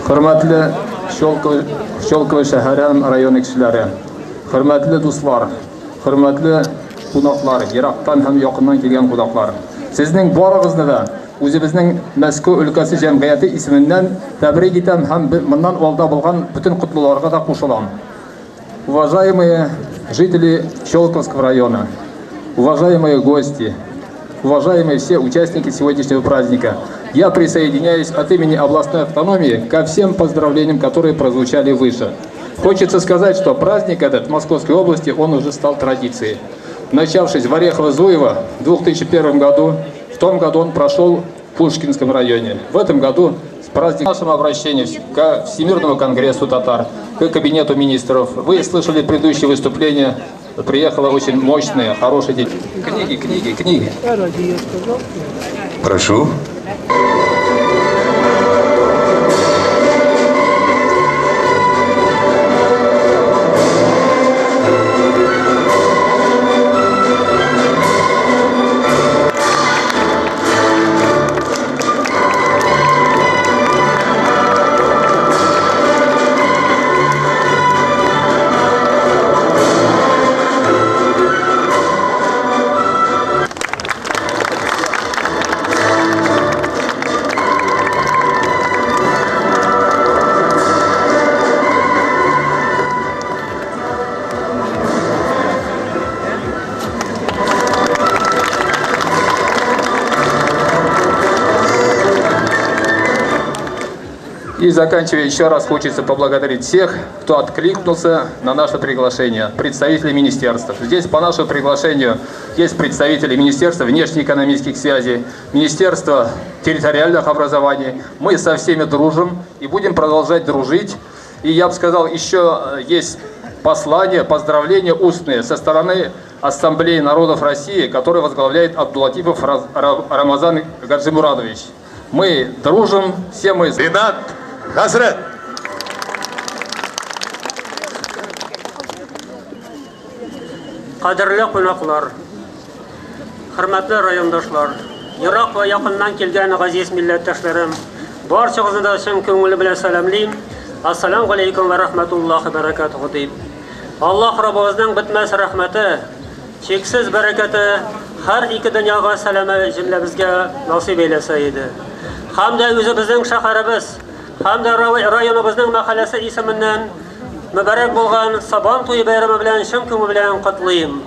Hürmetli Şolkoy şəhəri rayonu kişiləri, hürmetli dostlar, hürmetli qonaqlar, Irak'tan hem yakından kelgan qonaqlar. Sizning barınızı da o'zimizning Moskva өлкәсе jamiyati isminden tebrik etem hem bundan olda bo'lgan bütün kutlularga da qo'shilaman. Уважаемые жители Щелковского района, уважаемые гости, уважаемые все участники сегодняшнего праздника, я присоединяюсь от имени областной автономии ко всем поздравлениям, которые прозвучали выше. Хочется сказать, что праздник этот в Московской области, он уже стал традицией. Начавшись в Орехово-Зуево в 2001 году, в том году он прошел в Пушкинском районе. В этом году с праздником нашего обращения к Всемирному конгрессу татар, к кабинету министров. Вы слышали предыдущее выступление, приехало очень мощное, хорошее. Книги. Прошу. И заканчивая, еще раз хочется поблагодарить всех, кто откликнулся на наше приглашение, представителей министерств. Здесь по нашему приглашению есть представители Министерства внешнеэкономических связей, Министерства территориальных образований. Мы со всеми дружим и будем продолжать дружить. И я бы сказал, еще есть послания, поздравления устные со стороны Ассамблеи народов России, который возглавляет Абдулатипов Рамазан Гаджимурадович. Мы дружим, все мы... Ринат Хазрет. Qadrli qonaqlar, hurmatli rayondoshlar, Iroq va yaqindan kelgan aziz millatdoshlarim, barchangizning da chin ko'ngli bilan salomlayman. Assalomu alaykum va rahmatullohi va barakatuh deb. Alloh Rabbimizning bitmas rahmati, cheksiz barakati har ikki dunyoga saloma jumlamizga nasib eylasa edi. Hamda o'zimizning shaharimiz, hamda rayonimizning mahallasi ismidan mübarek bo'lgan Sabanto'y bayrami bilan chin ko'ngil bilan qutlayman.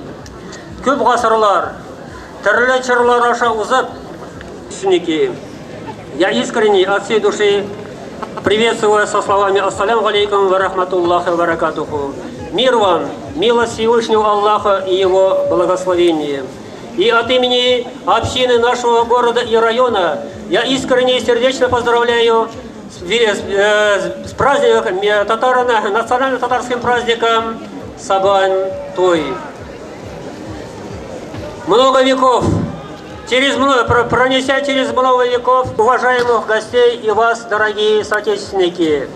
Ko'p asrlar, turli chirlar osha uzib, я искренне от всей души приветствую со словами «Ассаляму алейкум ва рахматуллахи ва баракатуху». Мир вам, милость Всевышнего Аллаха и Его благословение. И от имени общины нашего города и района я искренне и сердечно поздравляю с праздником, национальным татарским праздником Сабан-Той. Много веков, пронеся через много веков уважаемых гостей и вас, дорогие соотечественники.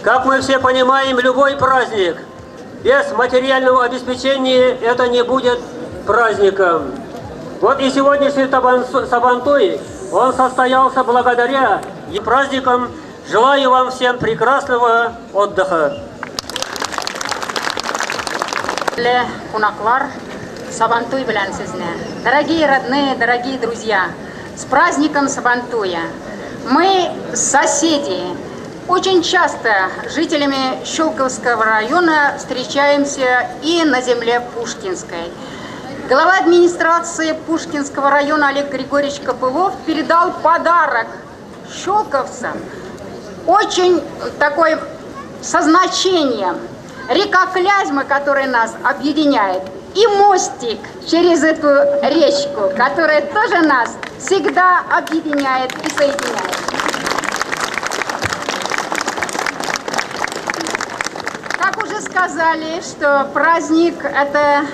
Как мы все понимаем, любой праздник без материального обеспечения это не будет праздником. Вот и сегодняшний Сабан-Той, он состоялся благодаря и праздникам. Желаю вам всем прекрасного отдыха. Сабантуй белян сезне. Дорогие родные, дорогие друзья, с праздником Сабантуя. Мы соседи. Очень часто жителями Щелковского района встречаемся и на земле Пушкинской. Глава администрации Пушкинского района Олег Григорьевич Копылов передал подарок щелковцам, очень такой со значением. Река Клязьма, которая нас объединяет, и мостик через эту речку, которая тоже нас всегда объединяет и соединяет. Как уже сказали, что праздник – это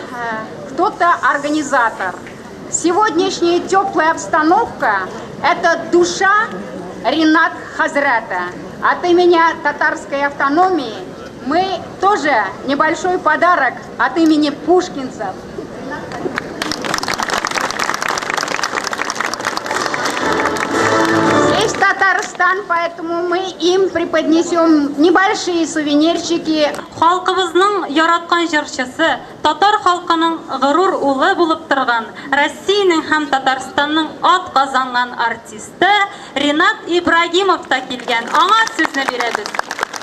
кто-то организатор. Сегодняшняя теплая обстановка – это душа Ринат Хазрета. От имени татарской автономии мы тоже небольшой подарок от имени пушкинцев. Здесь в Татарстане Татарстан, поэтому мы им преподнесем небольшие сувенирчики. Халкыбызның яраткан җырчысы, татар халкының горур улы булып торган, Россиянең һәм Татарстанның ат казанган артисты Ринат Ибрагимов та килгән. Аңа сүзне бирәбез.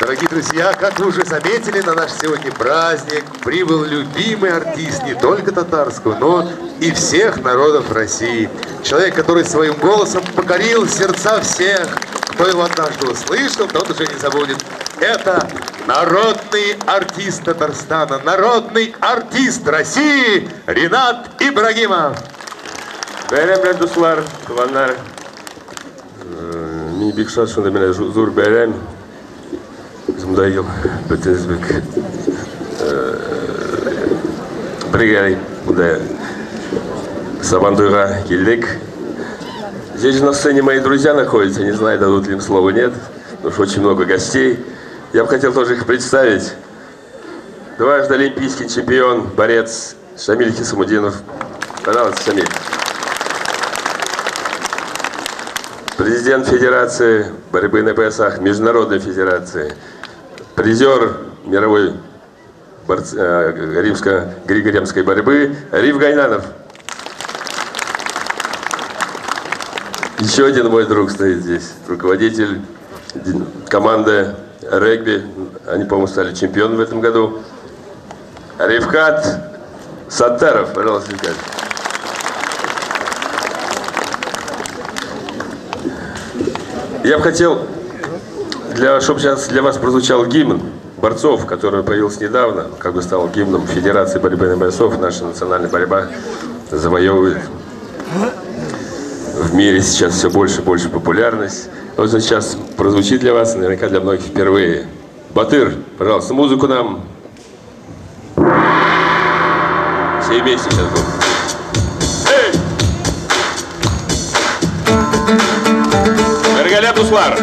Дорогие друзья, как вы уже заметили, на наш сегодня праздник прибыл любимый артист не только татарского, но и всех народов России. Человек, который своим голосом покорил сердца всех. Кто его однажды услышал, тот уже не забудет. Это народный артист Татарстана, народный артист России Ринат Ибрагимов. Бәйрәм дуслар, туганнар. Мин бик шат шунда менә зур бәйрәм. Мындай ел бөтенез бик бергә мындай Сабантуйга килдек. Здесь же на сцене мои друзья находятся, не знаю, дадут ли им слово, нет, потому что очень много гостей. Я бы хотел тоже их представить. Дважды олимпийский чемпион, борец Шамиль Хисамудинов. Пожалуйста, Шамиль. Президент Федерации борьбы на поясах, Международной Федерации. Призер мировой римско-григорианской борьбы Риф Гайнанов. Еще один мой друг стоит здесь, руководитель команды регби. Они, по-моему, стали чемпионом в этом году. Рифкат Саттаров, пожалуйста, Рифкат. Я бы хотел, чтобы сейчас для вас прозвучал гимн борцов, который появился недавно, как бы стал гимном Федерации борьбы на бойцов. Наша национальная борьба завоевывает в мире сейчас все больше и больше популярность. Вот он сейчас прозвучит для вас, наверняка для многих впервые. Батыр, пожалуйста, музыку нам. Все вместе сейчас будем. Бергәлә дуслар.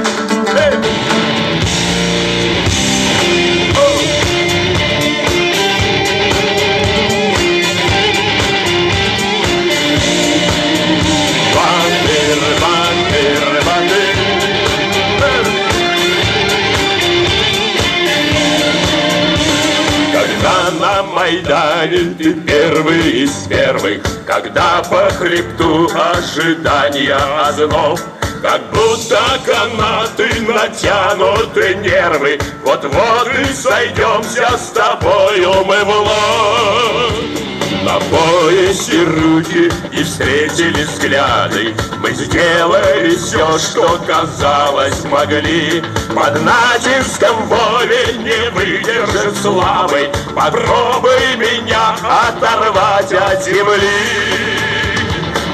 Когда на Майдане ты первый из первых, когда по хребту ожидания озноб, как будто канаты натянуты нервы, вот-вот и сойдемся с тобою мы в лоб. На поясе руки и встретили взгляды, мы сделали все, что казалось могли. Под натиском воли не выдержит славы, попробуй меня оторвать от земли.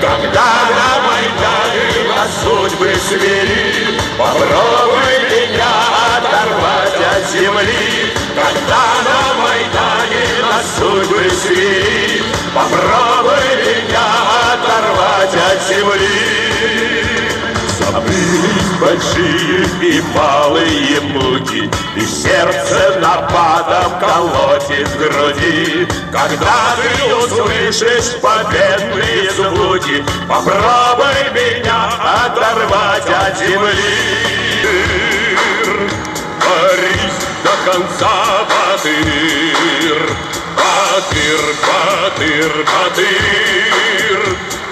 Когда на Майдане нас судьбы свели, попробуй меня оторвать от земли. Когда на Майдане нас судьбы свели, попробуй меня оторвать от земли. Забылись большие и малые муки, и сердце нападом колотит в груди. Когда ты услышишь победные звуки, попробуй меня оторвать от земли. Борись до конца, Батыр, Батыр, Батыр, Батыр.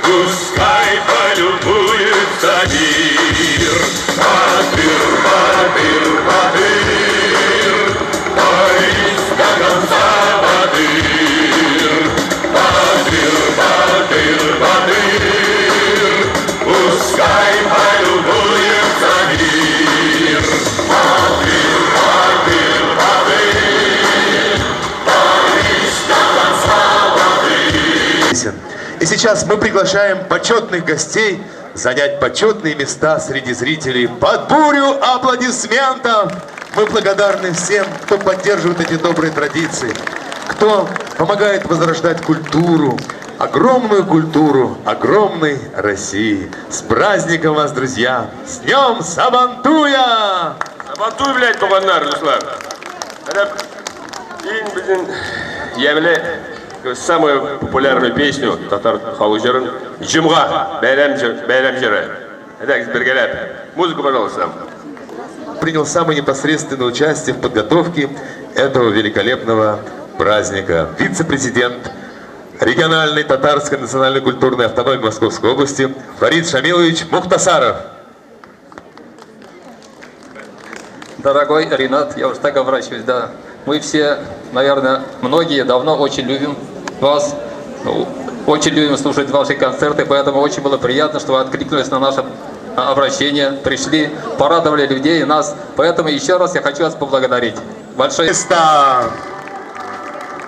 Пускай полюбуется мир. Батыр, Батыр, Батыр, борись до конца, Батыр. Батыр, Батыр, Батыр, пускай полюбуется мир. Батыр, Батыр, Батыр, борись до конца, Батыр. И сейчас мы приглашаем почетных гостей занять почетные места среди зрителей под бурю аплодисментов. Мы благодарны всем, кто поддерживает эти добрые традиции, кто помогает возрождать культуру, огромную культуру огромной России. С праздником вас, друзья! С днем Сабантуя! Сабантуй, блядь, туганнар, дуслар. Самую популярную песню татар халык җырын Җомга бәйрәм җыры. Итак, Сбергорят, музыку, пожалуйста. Принял самое непосредственное участие в подготовке этого великолепного праздника. Вице-президент региональной татарской национальной культурной автономии Московской области Фарид Шамилович Мухтасаров. Дорогой Ринат, я уж так обращаюсь, да. Мы все, наверное, многие давно очень любим вас, очень любим слушать ваши концерты, поэтому очень было приятно, что вы откликнулись на наше обращение, пришли, порадовали людей и нас. Поэтому еще раз я хочу вас поблагодарить. Большое.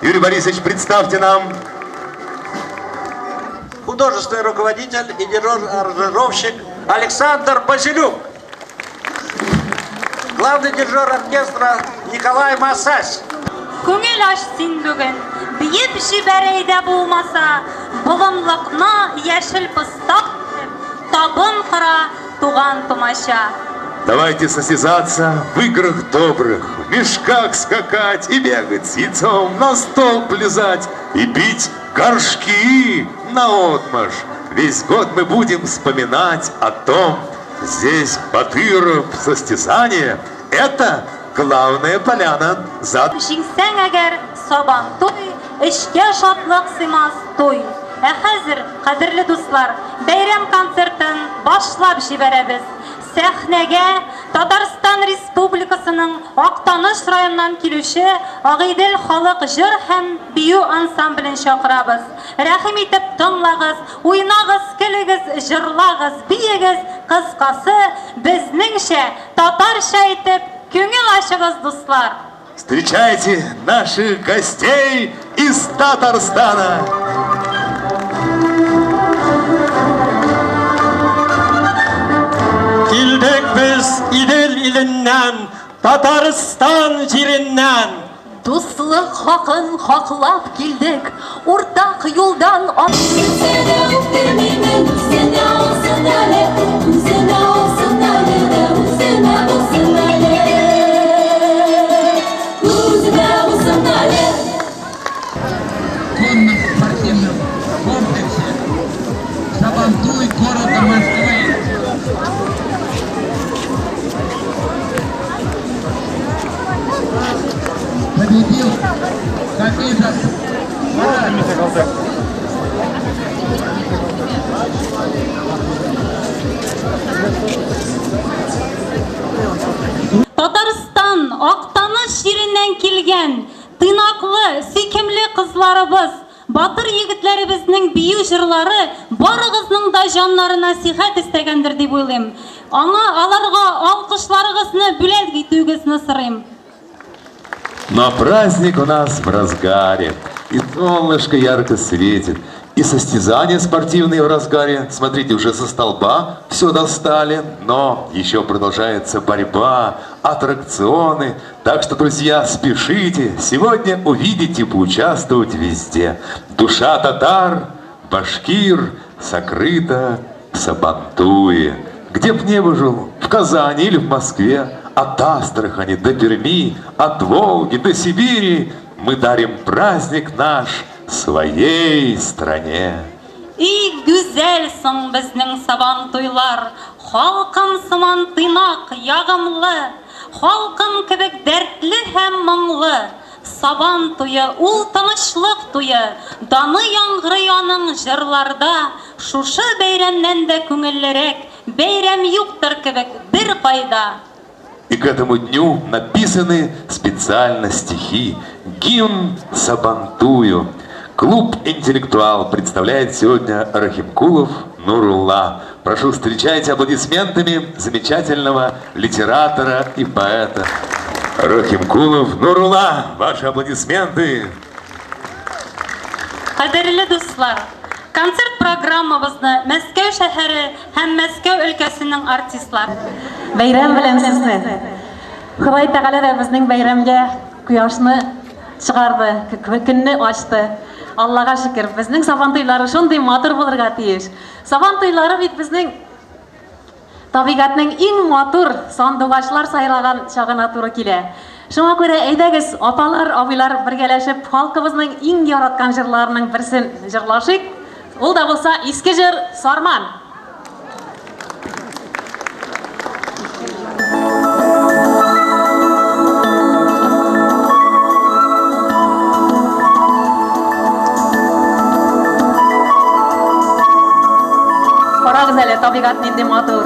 Юрий Борисович, представьте нам. Художественный руководитель и дирижер-аранжировщик Александр Базилюк. Главный дирижер оркестра Николай Масась. Күңел ачсын бүген, биеп җибәрәйдә булмаса, болынлыкны яшел пыстак, табын кыра туган тумача. Давайте состязаться в играх добрых, в мешках скакать и бегать с яйцом, на стол плезать и пить горшки наотмашь. Весь год мы будем вспоминать о том, здесь Батыров состязание — это главная поляна за... Җиңсәң әгәр сабан туй, эшкә шатлык сыймас туй. Ә хәзер, кадерле дуслар, бәйрәм концертын башлап җибәрәбез. Сәхнәгә Татарстан Республикасының Актаныш районыннан килүче Агыйдел халык җыр һәм бию ансамблен чакырабыз. Рәхим итеп тыңлагыз, уйнагыз, көлегез, җырлагыз, биегез, кыскасы, безнеңчә татарча итеп күңел ачыгыз, дуслар. Встречайте наших гостей из Татарстана! Килдек biz İdil ilinden, Tataristan jirinden. Дуслык хакын хаклап килдек, уртак юлдан конно-спортивном комплексе Сабантуй города Москвы. Победил Хафизов Марат. Татарстан Актаныш җиреннән килгән тыйнаклы, сөйкемле кызларыбыз, батыр егетләребезнең бию җырлары барыгызның да җаннарына сихәт истәгәндер дип уйлыйм. Аларга алкышларыгызны бүләк итүегезне сорыйм. Но праздник у нас в разгаре, и солнышко ярко светит, и состязания спортивные в разгаре. Смотрите, уже со столба все достали, но еще продолжается борьба, аттракционы. Так что, друзья, спешите, сегодня увидеть и поучаствовать везде. Душа татар, башкир сокрыта в Сабантуе. Где б не жил, в Казани или в Москве, от Астрахани до Перми, от Волги до Сибири, мы дарим праздник наш своей стране. И güzel соң безнең Сабантуйлар, халкым сыман тыйнак, ягымлы, халкым кебек дәртле һәм моңлы. Сабан туе, ул тынычлык туе, даны яңгырый аның җырларда. Шушы бәйрәмнән дә күңеллерәк, бәйрәм юктыр кебек бер кайда. И к этому дню написаны специально стихи, гимн Сабантую. Клуб «Интеллектуал» представляет сегодня Рахимкулов Нурулла. Прошу, встречайте аплодисментами замечательного литератора и поэта. Рахимкулов Нурулла, ваши аплодисменты. Кадерле дуслар, концерт программабызны Мәскәү шәһәре һәм Мәскәү өлкәсенең артистлары. Бәйрәм белән сезне. Ходай Тәгалә дә безнең бәйрәмгә кояшны чыгарды, көнне ачты. Аллага шөкер, безнең Сабантуйлары шундый матур булырга тиеш. Сабантуйлары бит безнең табигатьнең иң матур сандугачлар сайраган чагына туры килә. Шуңа күрә әйдәгез, апалар, абыйлар бергәләшеп, халкыбызның иң яраткан җырларының берсен җырлашыйк. Ул да булса иске җыр Сарман. табигат нинди матур.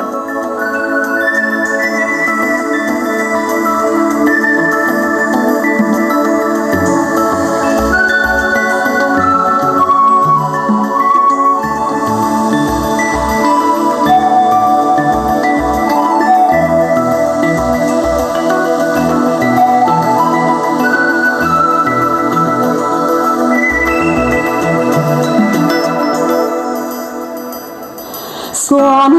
Слава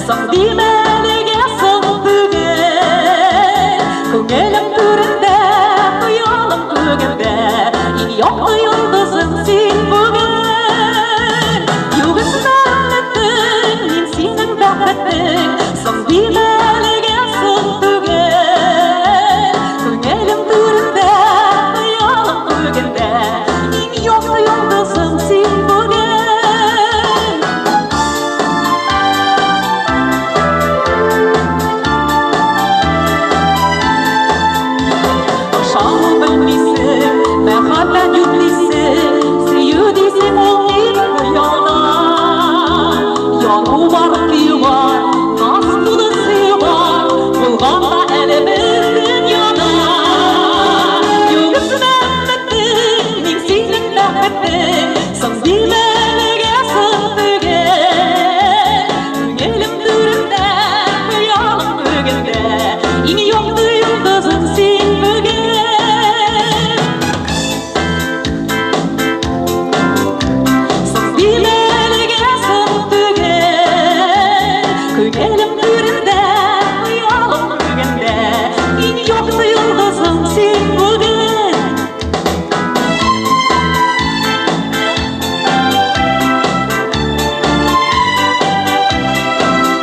Соң демеліге соң бүгін көңілім түрінде құялым көгімде ең яқты йылдызым сен бүгін юғысын әлметтің мен сенің бақыттың соң демеліге соң бүгін көңілім түрінде құялым көгімде ең яқты йылдызым сен бүгін Шамы білмейсің, мәхәббәт юклейсің, сүйу дейсің ол нен қиялда. Яну бар, күйі бар, наз толы сүйі бар, болғанда әлі біз дүнияда. Юғысын әлметтің, мен сенің бақыттың, соң демеліге соң бүгін. Көңілім түрінде, құялым көгімде, ең яқты йылдызым сен бүгін. Көңілім түрінде, құялым көгімде, ең яқты йылдызым сен бүгін.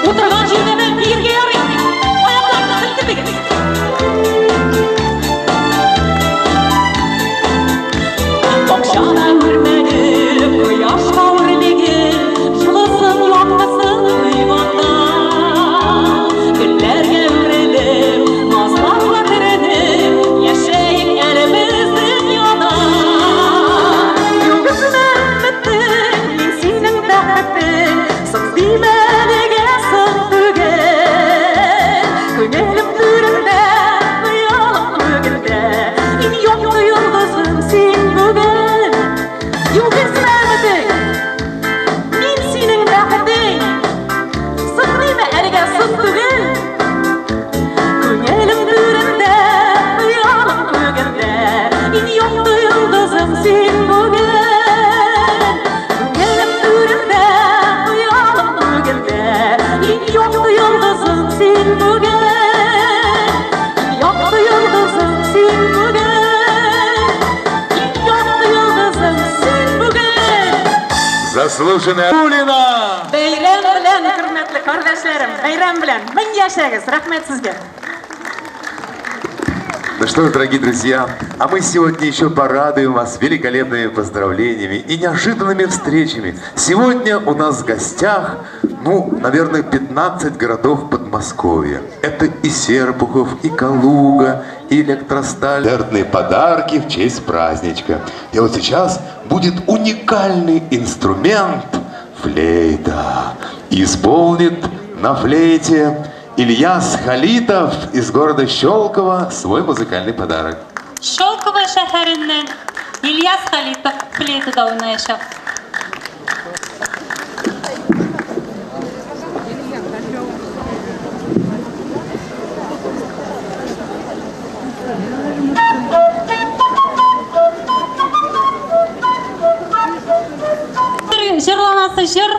Отырған жерден бірге арайын, аяқтарына сілтемеген. Бақшада өрмәніп, құяшқа өрлеген, жылысын яқтасын ұйғанда. Гүлләргә үрелеп, назларға тіреніп, яшәйік әлі біз дүнияда. Юғысын әлметтің, мен сенің бақыттың, соң демеліге соң бүгін. Көңілім түрінде, құялым көгімде, ең яқты йылдызым сен бүгін. Юғысын әлметтің, мен сенің бақыттың, соң деме әліге соң бүгін. Көңілім түрінде, құялым көгімде, ең яқты йылдызым сен бүгін. Көңілім түрінде, құялым көгімде, ең яқты йылдызым сен бүгін. Ең яқты йылдызым сен бүгін. Ең яқты йылдызым сен бүгін. Заслуженная Бәйрәм белән, хөрмәтле кардәшләрем, бәйрәм белән. Мең яшәгез, рәхмәт сезгә. Ну что ж, дорогие друзья, а мы сегодня еще порадуем вас великолепными поздравлениями и неожиданными встречами. Сегодня у нас в гостях, наверное, 15 городов Подмосковья. Это и Серпухов, и Калуга, и Электросталь. Концертные подарки в честь праздничка. И вот сейчас будет уникальный инструмент — флейта. И исполнит на флейте Ильяс Халитов из города Щелково свой музыкальный подарок. Щелково шәһәреннән Ильяс Халитов флейтада уйнаячак. Жырланасы жыр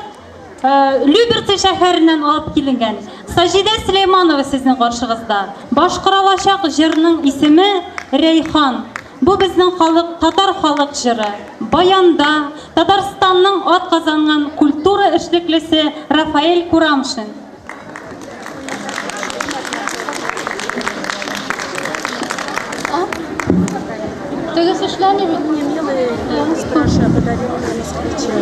Люберцы шәһәреннән алып киленгән. Сажидә Сөләйманова сезнең каршыгызда. Башкарылачак җырның исеме Рәйхан. Бу безнең халык, татар халык җыры. Баянда Татарстанның атказанган культура эшлеклесе Рафаэль Курамшин. Ты сошла не милые, Саша подарила на москвича.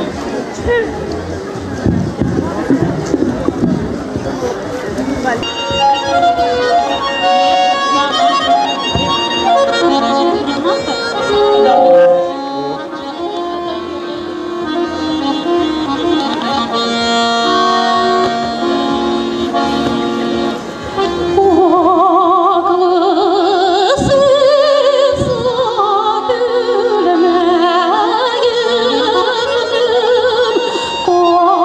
Oh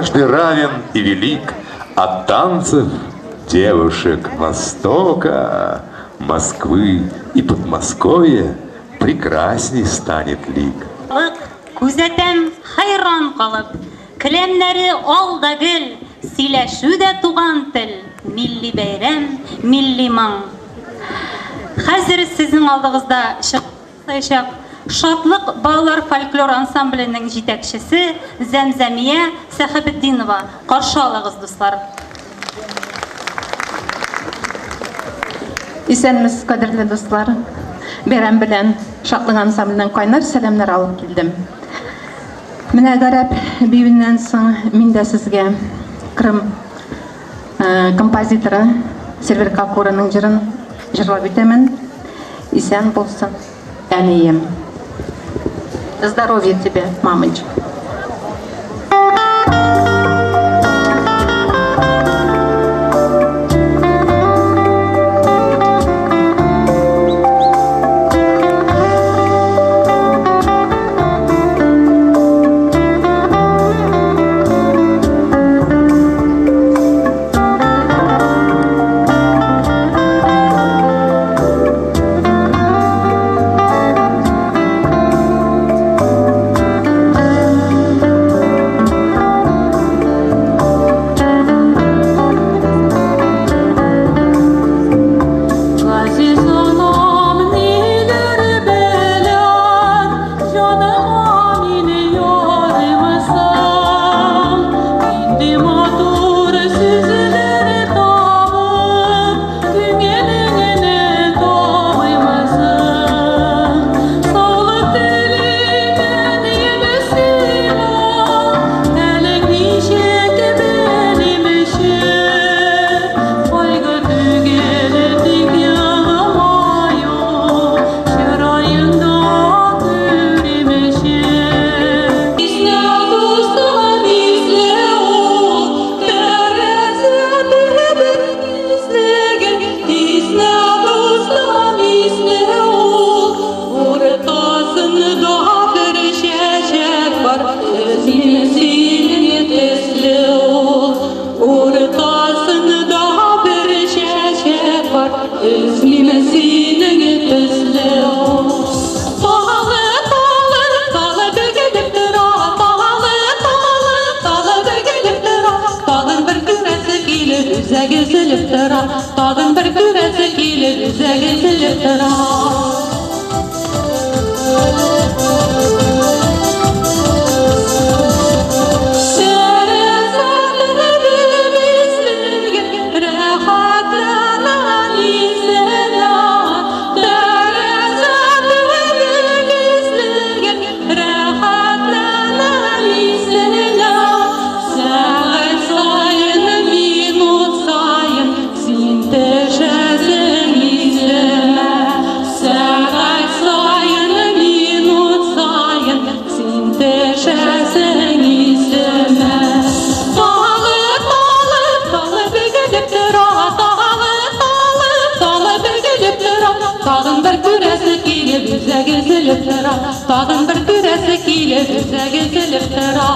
каждый равен и велик. От танцев девушек Востока, Москвы и Подмосковья прекрасней станет лик. Күзәтәм хайран калып, келәмнәре алда гел, сөйләшү дә туган тел, милли бәйрәм, милли маң. Хәзер сезнең алдыгызда чыгачак Шатлык балалар фольклор ансамбленең җитәкчесе Зәмзәмия Сәхәбетдинова. Каршы алыгыз, дуслар. Исәнмез, кадерле дуслар. Бәйрәм белән Шатлык ансамбленең кайнар сәламнар алып килдем. Менә гарәп биюеннән соң мин дә сезгә Крым композиторы Сервер Капураның җырын җырлап итәмен. Исән булсын, әнием. Здоровья тебе, мамочка. Tağın bir küresi kilir, üzəgi silib tıra. Tağın bir küresi kilir, üzəgi silib tıra.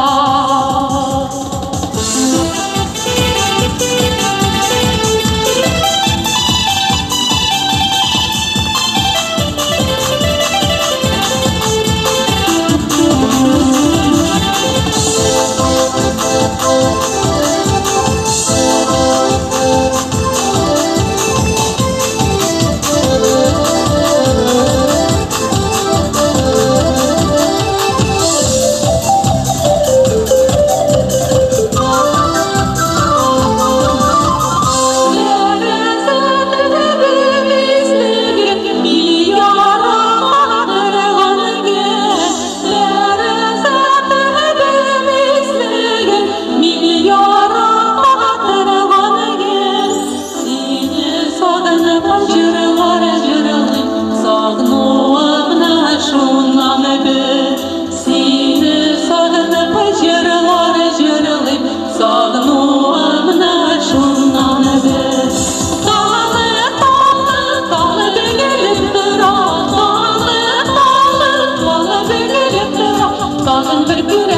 Tağın bir